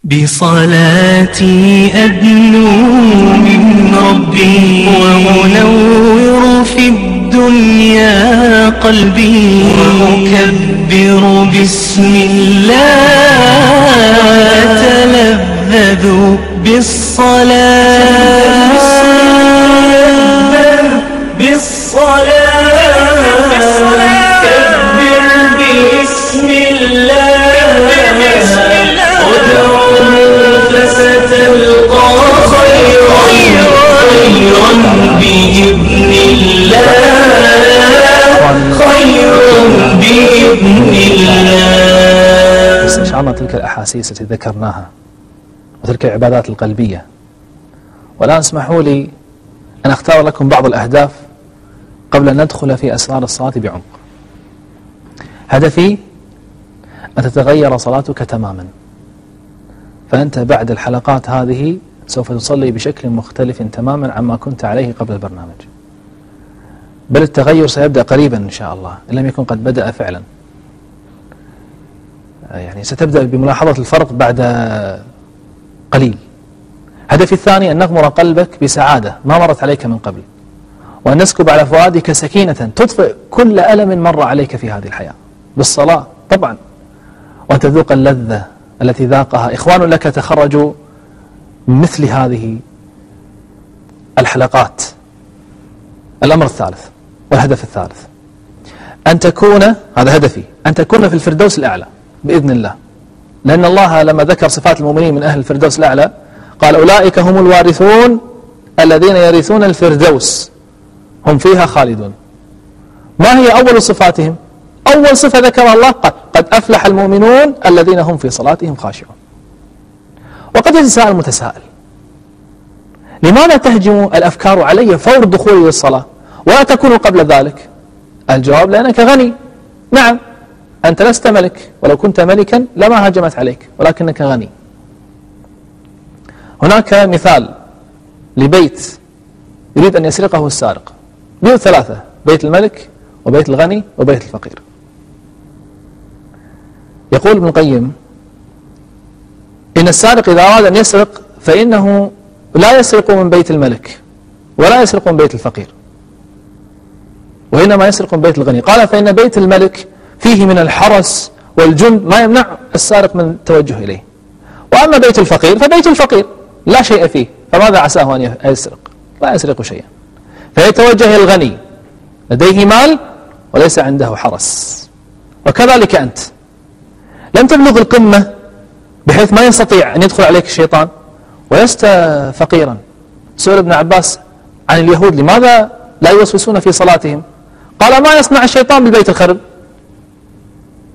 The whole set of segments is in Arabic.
بصلاتي أدنو من ربي وأنور في الدنيا قلبي وأكبر بسم الله أتلذذ بالصلاة كبر بسم الله فستلقى خيرا بإذن الله بإذن الله. استشعرنا تلك الأحاسيس التي ذكرناها وتلك العبادات القلبية، والآن اسمحوا لي أن أختار لكم بعض الأهداف قبل أن ندخل في أسرار الصلاة بعمق. هدفي أن تتغير صلاتك تماما، فأنت بعد الحلقات هذه سوف تصلي بشكل مختلف تماما عما كنت عليه قبل البرنامج، بل التغير سيبدأ قريبا إن شاء الله إن لم يكن قد بدأ فعلا. يعني ستبدأ بملاحظة الفرق بعد قليل. هدفي الثاني أن نغمر قلبك بسعادة ما مرت عليك من قبل، وأن نسكب على فؤادك سكينة تطفئ كل ألم مر عليك في هذه الحياة بالصلاة طبعا، وأن تذوق اللذة التي ذاقها إخوان لك تخرجوا من مثل هذه الحلقات. الأمر الثالث والهدف الثالث أن تكون، هذا هدفي، أن تكون في الفردوس الأعلى بإذن الله، لأن الله لما ذكر صفات المؤمنين من أهل الفردوس الأعلى قال أولئك هم الوارثون الذين يرثون الفردوس هم فيها خالدون. ما هي أول صفاتهم؟ أول صفة ذكرها الله قد أفلح المؤمنون الذين هم في صلاتهم خاشعون. وقد يتساءل متساءل، لماذا تهجم الأفكار علي فور دخولي للصلاة ولا تكون قبل ذلك؟ الجواب لأنك غني. نعم، أنت لست ملك، ولو كنت ملكا لما هاجمت عليك، ولكنك غني. هناك مثال لبيت يريد أن يسرقه السارق، بيوت ثلاثة: بيت الملك وبيت الغني وبيت الفقير. يقول ابن القيم إن السارق إذا أراد أن يسرق فإنه لا يسرق من بيت الملك ولا يسرق من بيت الفقير، وإنما يسرق من بيت الغني. قال فإن بيت الملك فيه من الحرس والجند ما يمنع السارق من التوجه إليه، وأما بيت الفقير فبيت الفقير لا شيء فيه، فماذا عساه أن يسرق؟ لا يسرق شيئا. فيتوجه إلى الغني لديه مال وليس عنده حرس. وكذلك أنت لم تبلغ القمة بحيث ما يستطيع أن يدخل عليك الشيطان ولست فقيرا. سئل ابن عباس عن اليهود لماذا لا يوسوسون في صلاتهم، قال ما يصنع الشيطان بالبيت الخرب،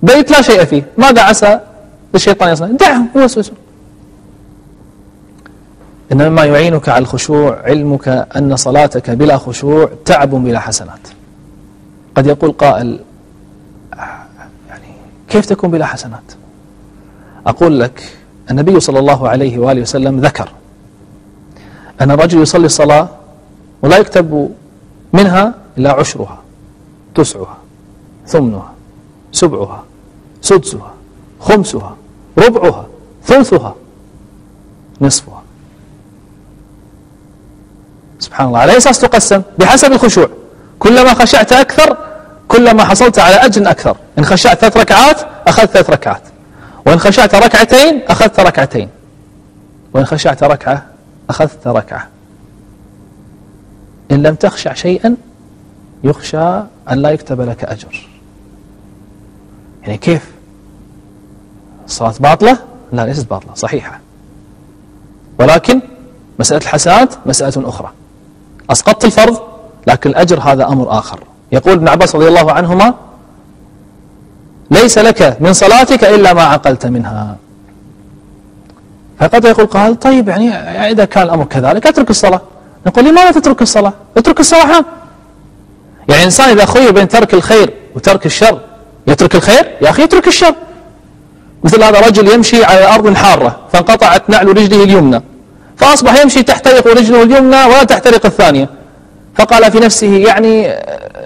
بيت لا شيء فيه، ماذا عسى الشيطان يصنع؟ دعهم يوسوسون. إنما ما يعينك على الخشوع علمك أن صلاتك بلا خشوع تعب بلا حسنات. قد يقول قائل يعني كيف تكون بلا حسنات؟ أقول لك النبي صلى الله عليه وآله وسلم ذكر أن الرجل يصلي الصلاة ولا يكتب منها إلا عشرها، تسعها، ثمنها، سبعها، سدسها، خمسها، ربعها، ثلثها، نصفها. سبحان الله، على أساس تقسم بحسب الخشوع. كلما خشعت أكثر كلما حصلت على أجر أكثر. إن خشعت 3 ركعات أخذت 3 ركعات، وإن خشعت 2 ركعتين أخذت 2 ركعتين، وإن خشعت 1 ركعة أخذت 1 ركعة. إن لم تخشع شيئا يخشى أن لا يكتب لك أجر. يعني كيف؟ الصلاة باطلة؟ لا، ليست باطلة، صحيحة، ولكن مسألة الحسنات مسألة أخرى. أسقطت الفرض لكن الأجر هذا أمر آخر. يقول ابن عباس رضي الله عنهما ليس لك من صلاتك إلا ما عقلت منها. فقد يقول قال طيب يعني إذا كان الأمر كذلك أترك الصلاة. نقول لماذا تترك الصلاة؟ اترك الصلاة. يعني إنسان إذا خير بين ترك الخير وترك الشر يترك الخير، يا أخي يترك الشر. مثل هذا رجل يمشي على أرض حارة فانقطعت نعل رجله اليمنى، فأصبح يمشي تحترق رجله اليمنى ولا تحترق الثانية، فقال في نفسه يعني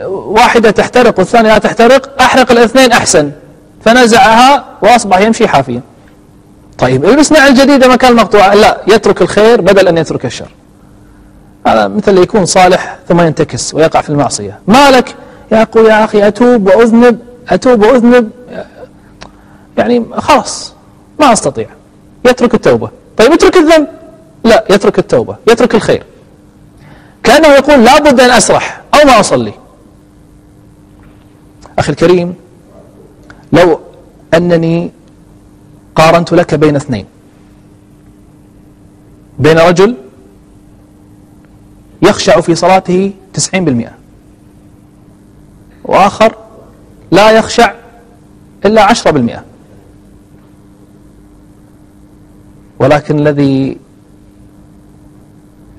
واحدة تحترق والثانية لا تحترق، أحرق الاثنين أحسن، فنزعها وأصبح يمشي حافيا. طيب البس نعل جديدة مكان المقطوعة، لا، يترك الخير بدل أن يترك الشر. هذا مثل اللي يكون صالح ثم ينتكس ويقع في المعصية. مالك يقول يا أخي أتوب وأذنب، يعني خلاص ما أستطيع، يترك التوبة. طيب اترك الذنب، لا، يترك التوبة، يترك الخير، كأنه يقول لا بد أن أسرح أو ما أصلي. أخي الكريم، لو أنني قارنت لك بين اثنين، بين رجل يخشع في صلاته 90% وآخر لا يخشع إلا 10%، ولكن الذي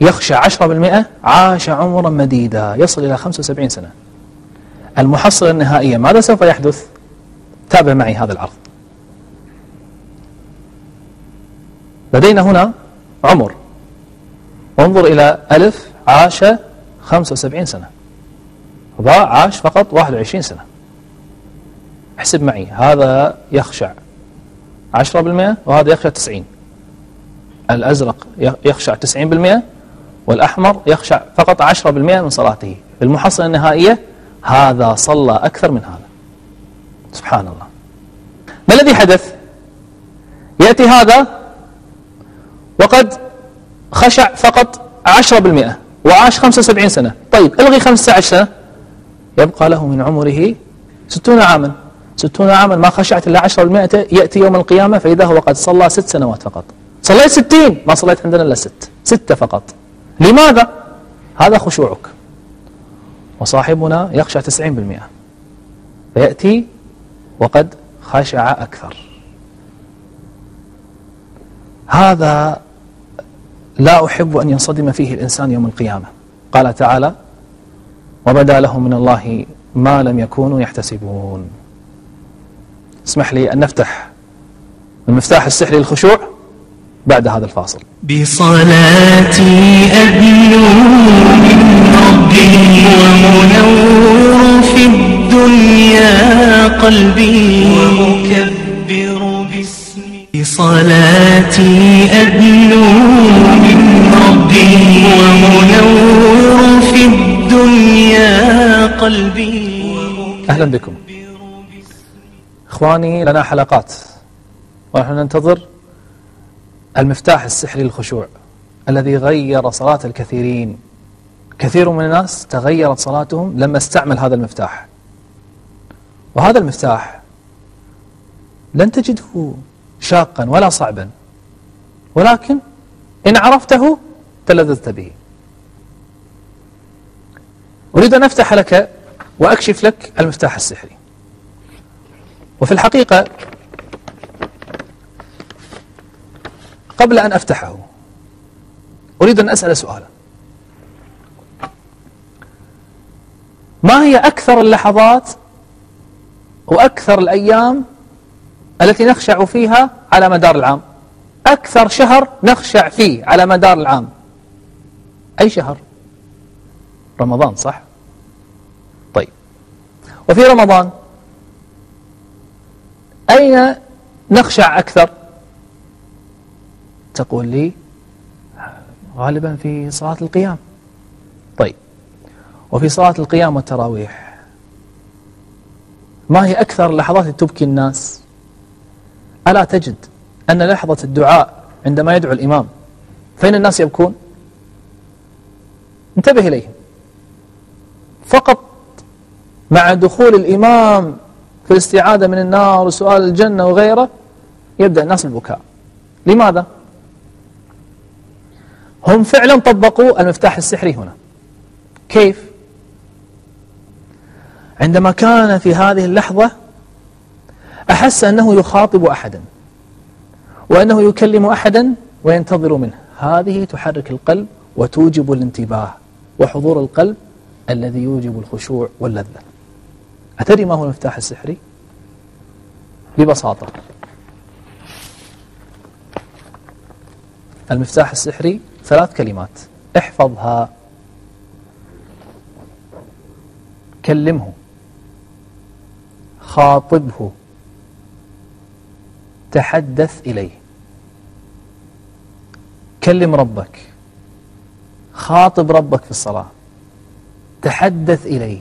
يخشع 10% عاش عمرا مديدا يصل إلى 75 سنة. المحصلة النهائية ماذا سوف يحدث؟ تابع معي هذا العرض. لدينا هنا عمر، وانظر إلى ألف عاش 75 سنة، ضاء عاش فقط 21 سنة. احسب معي، هذا يخشع 10% وهذا يخشع 90. الأزرق يخشع 90% والأحمر يخشع فقط 10% من صلاته. المحصلة النهائية هذا صلى أكثر من هذا. سبحان الله. ما الذي حدث؟ يأتي هذا وقد خشع فقط 10% وعاش 75 سنة. طيب الغي 15 سنة، يبقى له من عمره 60 عاما. 60 عاما ما خشعت إلا 10%. يأتي يوم القيامة فإذا هو قد صلى 6 سنوات فقط. صليت 60، ما صليت عندنا إلا 6 فقط. لماذا؟ هذا خشوعك. وصاحبنا يخشع 90%، فيأتي وقد خشع أكثر. هذا لا أحب أن ينصدم فيه الإنسان يوم القيامة. قال تعالى: وبدا لهم من الله ما لم يكونوا يحتسبون. اسمح لي أن نفتح المفتاح السحري للخشوع بعد هذا الفاصل. بصلاتي أبلو من ربي ومنور في الدنيا قلبي ومكبر باسمي. بصلاتي أبلو من ربي ومنور في الدنيا قلبي. أهلا بكم إخواني، لنا حلقات ونحن ننتظر المفتاح السحري للخشوع الذي غير صلاة الكثيرين. كثير من الناس تغيرت صلاتهم لما استعمل هذا المفتاح. وهذا المفتاح لن تجده شاقا ولا صعبا، ولكن إن عرفته تلذذت به. أريد أن أفتح لك وأكشف لك المفتاح السحري. وفي الحقيقة قبل أن أفتحه أريد أن أسأل سؤالا: ما هي أكثر اللحظات وأكثر الأيام التي نخشع فيها على مدار العام؟ أكثر شهر نخشع فيه على مدار العام أي شهر؟ رمضان، صح؟ طيب، وفي رمضان أين نخشع أكثر؟ تقول لي غالبا في صلاة القيام. طيب، وفي صلاة القيام والتراويح ما هي أكثر اللحظات التي تبكي الناس؟ ألا تجد أن لحظة الدعاء عندما يدعو الإمام فإن الناس يبكون؟ انتبه إليهم. فقط مع دخول الإمام في الاستعاذة من النار وسؤال الجنة وغيره يبدأ الناس بالبكاء. لماذا؟ هم فعلا طبقوا المفتاح السحري هنا. كيف؟ عندما كان في هذه اللحظة أحس أنه يخاطب أحدا وأنه يكلم أحدا وينتظر منه. هذه تحرك القلب وتوجب الانتباه وحضور القلب الذي يوجب الخشوع واللذة. أتدري ما هو المفتاح السحري؟ ببساطة، المفتاح السحري 3 كلمات، احفظها: كلمه، خاطبه، تحدث إليه. كلم ربك، خاطب ربك في الصلاة، تحدث إليه.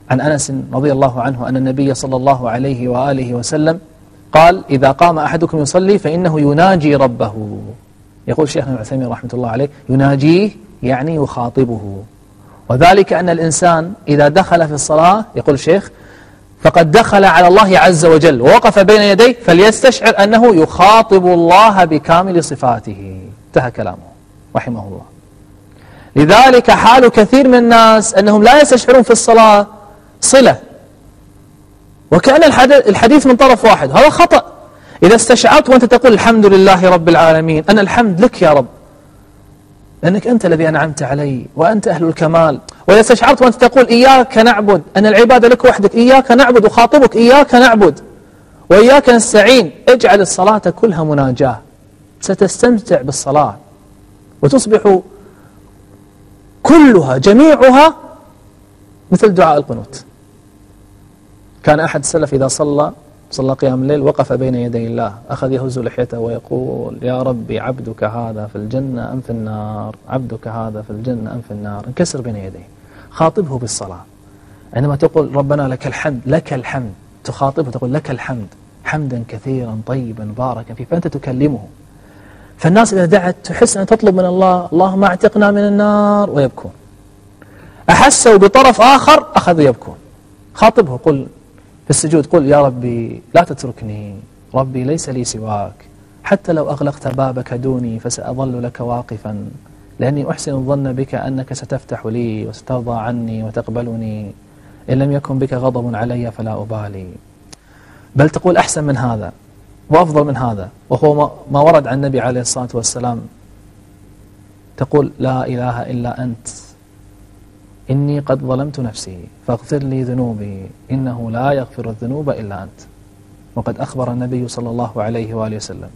عن أنس رضي الله عنه أن النبي صلى الله عليه وآله وسلم قال: إذا قام أحدكم يصلي فإنه يناجي ربه. يقول شيخنا ابن عثيمين رحمة الله عليه: يناجيه يعني يخاطبه، وذلك أن الإنسان إذا دخل في الصلاة، يقول الشيخ، فقد دخل على الله عز وجل ووقف بين يديه فليستشعر أنه يخاطب الله بكامل صفاته. انتهى كلامه رحمه الله. لذلك حال كثير من الناس أنهم لا يستشعرون في الصلاة صلة، وكأن الحديث من طرف واحد. هذا خطأ. إذا استشعرت وأنت تقول الحمد لله رب العالمين، أنا الحمد لك يا رب، لأنك أنت الذي أنعمت علي وأنت أهل الكمال. وإذا استشعرت وأنت تقول إياك نعبد، أن العبادة لك وحدك، إياك نعبد، وخاطبك إياك نعبد وإياك نستعين، اجعل الصلاة كلها مناجاة، ستستمتع بالصلاة وتصبح كلها جميعها مثل دعاء القنوت. كان أحد السلف إذا صلى قيام الليل وقف بين يدي الله، أخذ يهز لحيته ويقول: يا ربي عبدك هذا في الجنة أم في النار؟ عبدك هذا في الجنة أم في النار؟ انكسر بين يديه، خاطبه بالصلاة. عندما تقول ربنا لك الحمد، لك الحمد، تخاطبه تقول لك الحمد حمدا كثيرا طيبا باركا فيه، فأنت تكلمه. فالناس إذا دعت تحس أن تطلب من الله: اللهم اعتقنا من النار، ويبكون. أحسوا بطرف آخر أخذوا يبكون. خاطبه، قل في السجود، قل: يا ربي لا تتركني، ربي ليس لي سواك، حتى لو أغلقت بابك دوني فسأظل لك واقفا، لأني أحسن الظن بك أنك ستفتح لي وسترضى عني وتقبلني، إن لم يكن بك غضب علي فلا أبالي. بل تقول أحسن من هذا وأفضل من هذا، وهو ما ورد عن النبي عليه الصلاة والسلام، تقول: لا إله إلا أنت، إني قد ظلمت نفسي فاغفر لي ذنوبي إنه لا يغفر الذنوب إلا أنت. وقد أخبر النبي صلى الله عليه وآله وسلم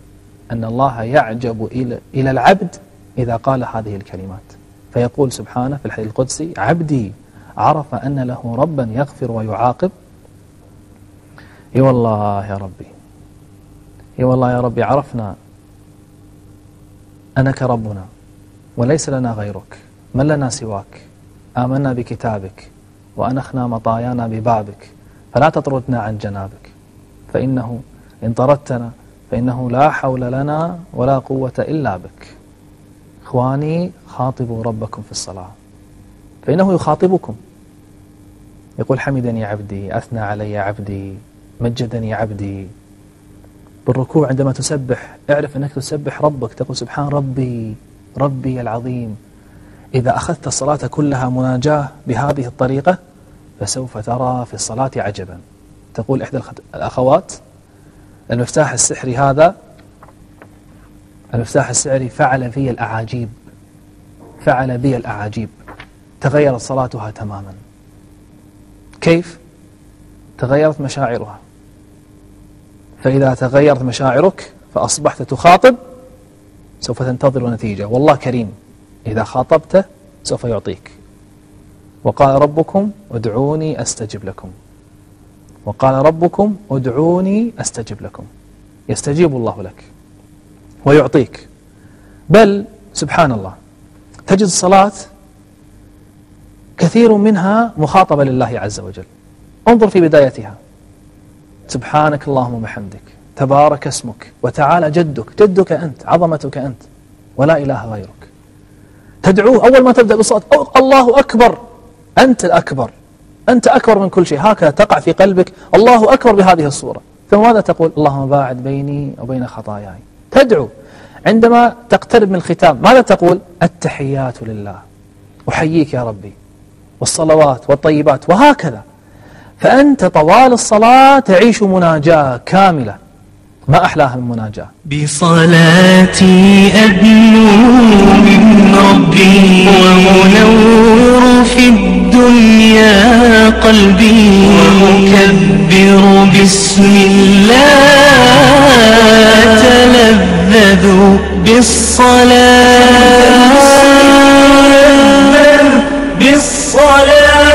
أن الله يعجب إلى العبد إذا قال هذه الكلمات، فيقول سبحانه في الحديث القدسي: عبدي عرف أن له ربا يغفر ويعاقب. اي والله يا ربي، اي والله يا ربي، عرفنا أنك ربنا وليس لنا غيرك، من لنا سواك، آمنا بكتابك وأنخنا مطايانا ببابك، فلا تطردنا عن جنابك، فإنه إن طردتنا فإنه لا حول لنا ولا قوة إلا بك. إخواني، خاطبوا ربكم في الصلاة فإنه يخاطبكم. يقول: حمدني عبدي، أثنى علي عبدي، مجدني عبدي. بالركوع عندما تسبح اعرف أنك تسبح ربك، تقول: سبحان ربي، ربي العظيم. إذا أخذت الصلاة كلها مناجاة بهذه الطريقة فسوف ترى في الصلاة عجبا. تقول إحدى الأخوات: المفتاح السحري هذا، المفتاح السحري فعل في الأعاجيب، فعل بي الأعاجيب، تغيرت صلاتها تماما. كيف؟ تغيرت مشاعرها. فإذا تغيرت مشاعرك فأصبحت تخاطب سوف تنتظر نتيجة، والله كريم، إذا خاطبته سوف يعطيك. وقال ربكم ادعوني أستجب لكم، وقال ربكم ادعوني أستجب لكم. يستجيب الله لك ويعطيك. بل سبحان الله، تجد الصلاة كثير منها مخاطبة لله عز وجل. انظر في بدايتها: سبحانك اللهم وبحمدك، تبارك اسمك، وتعالى جدك، جدك أنت، عظمتك أنت، ولا إله غيرك. تدعوه أول ما تبدأ بالصلاة: الله أكبر، أنت الأكبر، أنت أكبر من كل شيء. هكذا تقع في قلبك الله أكبر بهذه الصورة. ثم ماذا تقول؟ اللهم باعد بيني وبين خطاياي. تدعو. عندما تقترب من الختام ماذا تقول؟ التحيات لله، أحييك يا ربي، والصلوات والطيبات، وهكذا. فأنت طوال الصلاة تعيش مناجاة كاملة، ما أحلاها من مناجاة. بصلاتي أدنو من ربي، ومنور في الدنيا قلبي، وأكبر بسم الله، أتلذذ بالصلاة، بالصلاة